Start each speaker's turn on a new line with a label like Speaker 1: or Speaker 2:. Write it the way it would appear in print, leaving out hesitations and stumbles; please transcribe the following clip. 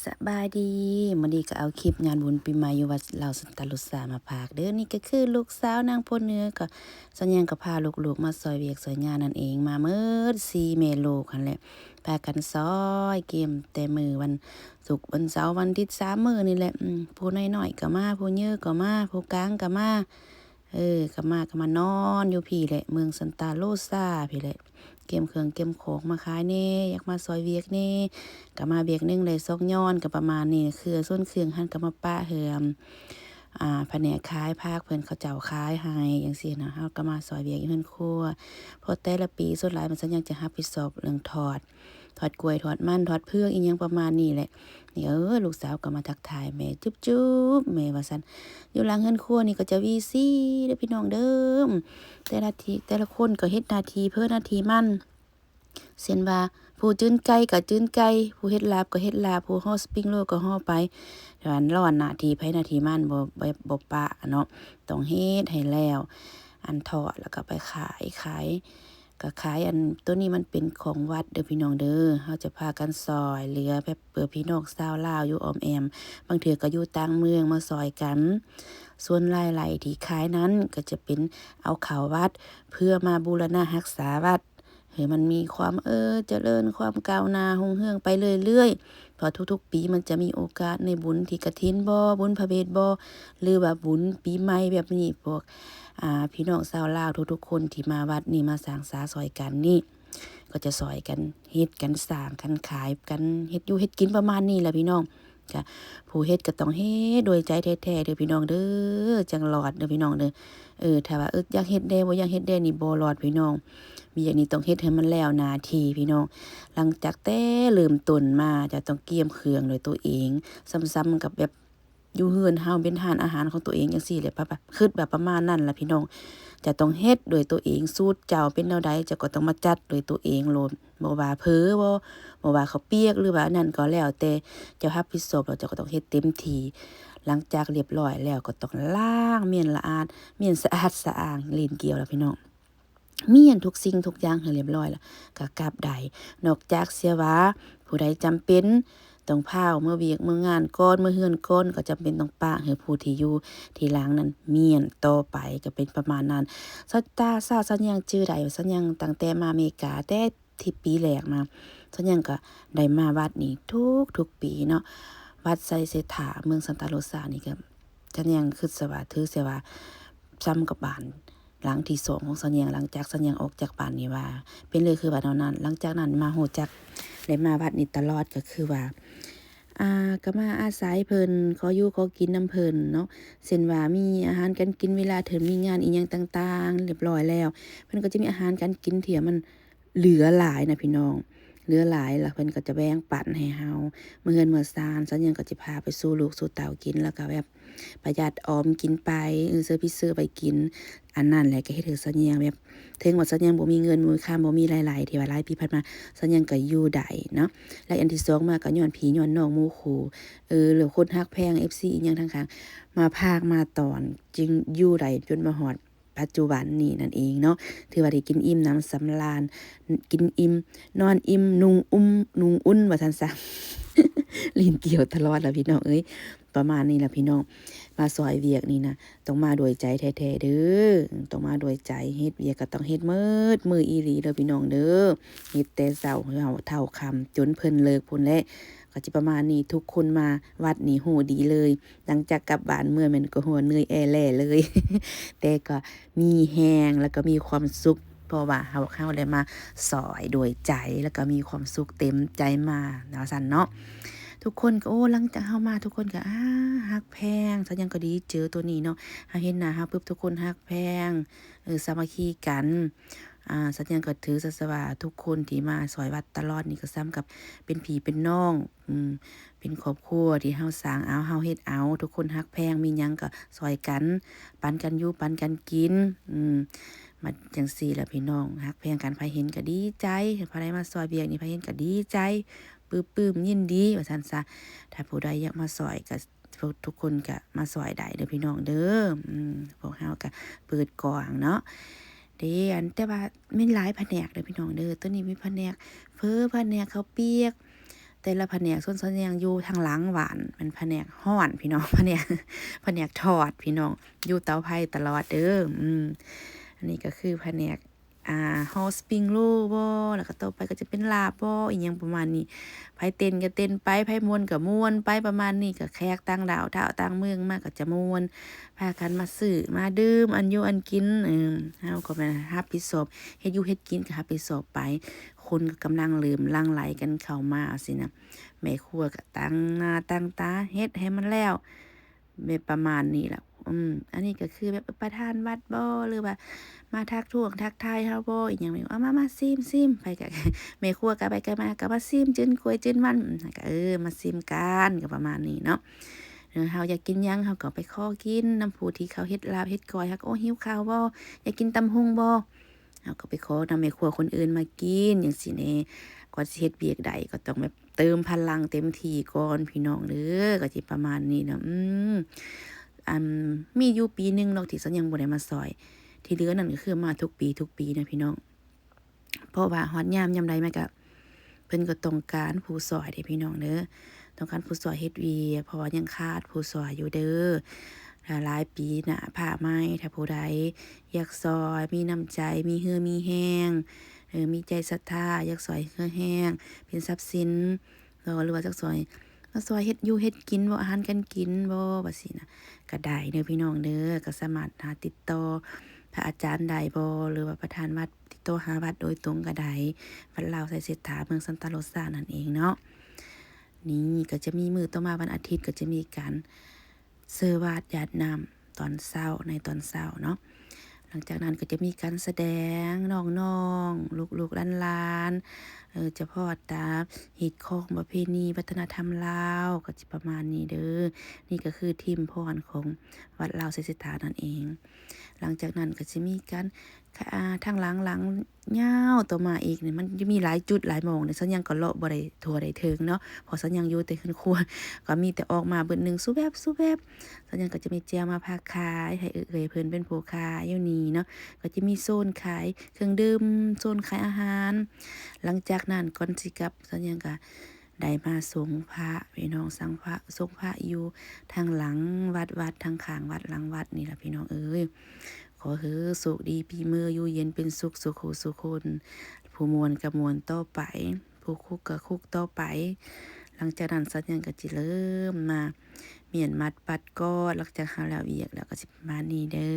Speaker 1: สบายดีมื้อนี้ก็เอาคลิปงานบุญปีใหม่อยู่วัดเหล่าสันตลุษามาพากเด้อนี่ก็คือลูกสาวนางโพเหนือก็ส่วนหยังก็พาลูกๆมาซอยเวียกซอยงานนั่นเองมาเมิด4แม่ลูกหั่นแหละพากันซอยเกมแต่มื้อวันศุกร์วันเสาร์วันอาทิตย์3มื้อนี่แหละผู้น้อยๆก็มาผู้เยอะก็มาผู้กลางก็มาก็มานอนอยู่พี่แหละเมืองซันตาโรซาพี่แหละเก็บเครื่องเก็บของมาขายแหน่อยากมาซอยเวียกแหน่ก็มาเวียกหนึ่งได้2ย้อนก็ประมาณนี้ส่วนเครื่องหั้นก็มาปะเหือมแผนกขายผักเพิ่นเขาเจ้าขายให้จังซี่นะเฮาก็มาซอยเวียกอยู่เรือนครัวเพราะแต่ละปีส่วนหลายมันซั้นยังจะรับผิดชอบเรื่องทอดกล้วยทอดมันทอดเผือกอีหยังประมาณนี้แหละนี่ลูกสาวก็มาทักทายแม่จุ๊บๆแม่ว่าซั่นอยู่หลังเรือนครัวนี่ก็จะวีเด้อพี่น้องเด้อแต่ละคนก็เฮ็ดหน้าที่เพิ่นหน้าที่มันเช่นว่าผู้จืนไก่ก็จืนไก่ผู้เฮ็ดลาบก็เฮ็ดลาบผู้ฮ้อสปริงโรลก็ฮ้อไประหว่างหน้าที่ไผหน้าที่มันบ่ปะเนาะต้องเฮ็ดให้แล้วอันทอดแล้วก็ไปขายก็ขายอันตัวนี้มันเป็นของวัดเด้อพี่น้องเด้อเฮาจะพากันซอยเหลือแบบเผื่อพี่น้องชาวลาวอยู่อ้อมแอมบางเทื่อก็อยู่ต่างเมืองมาซอยกันส่วนรายได้ที่ขายนั้นก็จะเป็นเอาเข้าวัดเพื่อมาบูรณะรักษาวัดให้มันมีความเจริญความก้าวหน้ารุ่งเรืองไปเรื่อยๆเพราะทุกๆปีมันจะมีโอกาสในบุญที่กฐินบ่บุญพระเวทบ่หรือว่าบุญปีใหม่แบบนี้พวกพี่น้องชาวลาวทุกๆคนที่มาวัดนี่มาสร้างสาซอยกันนี่ก็จะซอยกันเฮ็ดกันสร้างกันขายกันเฮ็ดอยู่เฮ็ดกินประมาณนี้แหละพี่น้องก็ผู้เฮ็ดก็ต้องเฮ็ดโดยใจแท้ๆเด้อพี่น้องเด้อจังรอดเด้อพี่น้องเด้อถ้าว่าอยากเฮ็ดแด่บ่อยากเฮ็ดแด่นี่บ่รอดพี่น้องมีอย่างนี้ต้องเฮ็ดให้มันแล้วหน้าที่พี่น้องหลังจากแต่เริ่มต้นมาจะต้องเตรียมเครื่องด้วยตัวเองซ้ำๆกับแบบอยู่เรือนเฮาเป็นร้านอาหารของตัวเองจังซี่แหละแบบคิดแบบประมาณนั้นล่ะพี่น้องจะต้องเฮ็ดด้วยตัวเองสูตรเจ้าเป็นแนวใดเจ้าก็ต้องมาจัดด้วยตัวเองโลดบ่ว่าเผลอบ่ว่าข้าวเปียกหรือว่าอันนั้นก็แล้วแต่เจ้ารับผิดชอบแล้วเจ้าก็ต้องเฮ็ดเต็มที่หลังจากเรียบร้อยแล้วก็ต้องล้างเมียนละอาดเมียนสะอาดสะอ้างลีนเกลียวล่ะพี่น้องเมียนทุกสิ่งทุกอย่างให้เรียบร้อยแล้วก็กลับได้นอกจากเสียว่าผู้ใดจำเป็นต้องพาเมื่อเวียกเมื่องานก่อนเมื่อเฮือนก่อนก็จำเป็นต้องปะให้ผู้ที่อยู่ที่หลังนั้นเมียนต่อไปก็เป็นประมาณนั้นสัญญังชื่อใดสัญญังตั้งแต่มาอเมริกาแต่ที่ปีแรกมาสัญญังก็ได้มาวัดนี้ทุกปีเนาะวัดไซเซถาเมืองซันตาโรซานี่ก็สัญญังคือสว่าถือเสียว่าซ้ำกับบ้านหลังที่2ของสัญญังหลังจากสัญญังออกจากบ้านนี่ว่าเป็นเลยคือว่าเท่านั้นหลังจากนั้นมาฮู้จักได้มาวัดนี้ตลอดก็คือว่าก็มาอาศัยเพิ่นขออยู่ขอกินนำเพิ่นเนาะเช่นว่ามีอาหารการกินเวลาเพิ่นมีงานอิหยังต่างๆเรียบร้อยแล้วเพิ่นก็จะมีอาหารการกินที่มันเหลือหลายนะพี่น้องเหลือหลายแล้วเพิ่นก็จะแบ่งปันให้เฮามื้อเฮือนมื้อซานซันยังก็สิพาไปสู่ลูกสู่เต้ากินแล้วก็แบบประหยัดออมกินไปซื้อไปกินอันนั้นแหละก็เฮ็ดให้ซันยังแบบถึงว่าซันยังบ่มีเงินมีค่าบ่มีหลายๆที่ว่าหลายปีผ่านมาซันยังก็อยู่ได้เนาะและอันที่2มาก็ย้อนพี่ย้อนน้องหมู่คู่หรือคนฮักแพง FC อีหยังทั้งข้างมาพากมาตอนจึงอยู่ได้จนมาฮอดปัจจุบันนี้นั่นเองเนาะถือว่าได้กินอิ่มหนำสำราญกินอิ่มนอนอิ่มนุ่งอุ่นว่าซั่นซะ ลิ้นเกี่ยวตลอดล่ะพี่น้องประมาณนี้ล่ะพี่น้องมาซอยเวียกนี่นะต้องมาด้วยใจแท้ๆเด้อต้องมาด้วยใจเฮ็ดเวียกก็ต้องเฮ็ดมืออีหลีเด้อพี่น้องเด้อเฮ็ดแต่เช้าเท่าค่ำจนเพิ่นเลิกพุ่นแหละก็สิประมาณนี้ทุกคนมาวัดนี่ฮู้ดีเลยหลังจากกลับบ้านเมื่อแม่นก็หัวเหนื่อยแอแล่เลย แต่ก็มีแฮงแล้วก็มีความสุขเพราะว่าเฮาได้มาสอยด้วยใจแล้วก็มีความสุขเต็มใจมาว่าซั่นเนาะทุกคนก็หลังจากเฮามาทุกคนก็ฮักแพงซันยังก็ดีเจอตัวนี้เนาะเฮาเห็นหน้าเฮาปุ๊บทุกคนฮักแพงสามัคคีกันซันยังก็ถือซะว่าทุกคนที่มาซอยวัดตลอดนี่ก็ซ้ำกับเป็นพี่เป็นน้องเป็นครอบครัวที่เฮาสร้างเอาเฮาเฮ็ดเอาทุกคนฮักแพงมีหยังก็ซอยกันปันกันอยู่ปันกันกินมาจังซี่ล่ะพี่น้องฮักแพงกันไผเห็นก็ดีใจไผได้มาซอยเวียกนี่ไผเห็นก็ดีใจปลื้มยินดีว่าซั่นซะถ้าผู้ใดอยากมาซอยก็ทุกคนก็มาซอยได้เด้อพี่น้องเด้อพวกเฮาก็เปิดกว้างเนาะแต่ว่ามีหลายแผนกเด้อพี่น้องเด้อตัวนี้มีแผนกแผนกข้าวเปียก แต่ละแผนกส่วนยังอยู่ทางหลังหวานเป็นแผนกฮ้อนพี่น้อง แผนกทอดพี่น้องอยู่เตาไผ่ตลอดเด้ออันนี้ก็คือแผนกฮอสปริงโรลบ่แล้วก็ต่อไปก็จะเป็นลาบบ่อีหยังประมาณนี้ไผเต้นก็เต้นไปไผม่วนก็ม่วนไปประมาณนี้ก็แขกต่างดาวต่างเมืองมาก็จะม่วนพากันมาซื้อมาดื่มอันอยู่อันกินเฮาก็มารับผิดชอบเฮ็ดอยู่เฮ็ดกินก็รับผิดชอบไปคนก็กำลังเริ่มหลั่งไหลกันเข้ามาสินะแม่ครัวก็ตั้งหน้าตั้งตาเฮ็ดให้มันแล้วแบบประมาณนี้ล่ะอันนี้ก็คือแบบประธานวัดบ่หรือว่ามาทักท้วงทักทายเฮาบ่อีหยังเอามาซิมไปก็ แม่ครัวก็ไปก็มาก็มาซิมจื้นกล้วยจื้นมันก็มาซิมกันก็ประมาณนี้เนาะเฮาอยากกินหยังเฮาก็ไปขอกินนำผู้ที่เขาเฮ็ดลาบเฮ็ดก้อยเฮาก็โอ้หิวข้าวบ่อยากกินตำหุงบ่เฮาก็ไปขอนำแม่ครัวคนอื่นมากินจังซี้แหน่ก่อนสิเฮ็ดเวียกใดก็ต้องแบบเติมพลังเต็มที่ก่อนพี่น้องเด้อก็สิประมาณนี้เนาะอันมีอยู่ปีหนึ่งเนาะที่ฉันยังบ่ได้มาซอยที่เหลือนั่นก็คือมาทุกปีนะพี่น้องเพราะว่าฮอดยามใดมันก็เพิ่นก็ต้องการผู้ซอยเด้พี่น้องเด้อต้องการผู้ซอยเฮ็ดเวียกเพราะว่ายังขาดผู้ซอยอยู่เด้อหลายปีน่ะผ้าไหมถ้าผู้ใดอยากซอยมีน้ำใจมีเหือมีแห้งมีใจศรัทธาอยากซอยเหือแห้งเป็นทรัพย์สินหรือว่าจักซอยมาซอยเฮ็ดอยู่เฮ็ดกินบ่อาหารการกินบ่ว่าซี้นะ ก็ได้เด้อพี่น้องเด้อก็สามารถหาติดต่อพระอาจารย์ได้บ่หรือว่าประธานวัดติดต่อหาวัดโดยตรงก็ได้วัดลาวไสเศรษฐาเมืองซันตาโรซานั่นเองเนาะนี่ก็จะมีมื้อต่อมาวันอาทิตย์ก็จะมีการเซอร์วาดญาติน้ำตอนเช้าในตอนเช้าเนาะหลังจากนั้นก็จะมีการแสดงน้องๆลูกๆหลานๆเฉพาะตามฮิตของประเพณีวัฒนธรรมลาวก็สิประมาณนี้เด้อนี่ก็คือทีมพรของวัดลาวไสเศรษฐานั่นเอง หลังจากนั้นก็สิมีการทางหลังยาวต่อมาอีกเนี่ยมันจะมีหลายจุดหลายหม้องเนี่ยซั้นยังก็เลาะบ่ได้ทั่วได้ถึงเนาะเพราะซั้นยังอยู่แต่เรือนครัวก็มีแต่ออกมาเบิดหนึ่งสู้แบบซั้นยังก็จะมีแจวมาพาขายให้เอื้อยเพิ่นเป็นผู้ขายอยู่นี่เนาะก็จะมีโซนขายเครื่องดื่มโซนขายอาหารหลังจากนั้นก่อนสิกลับซั้นยังก็ได้มาสงพระพี่น้องสังพระสงพระอยู่ทางหลังวัดทางข้างวัดหลังวัดนี่ล่ะพี่น้องเอ้ย ขอให้สุขดีปีมืออยู่เย็นเป็นสุขสุขสุขคนผู้มวลกับมวลต่อไปผู้คุกกับคุกต่อไปหลังจากนั้นสัญญาณก็จะเริ่มมาเมียนมัดปัดก็หลังจากหาแล้วเวียกแล้วก็สิมานี่เด้อ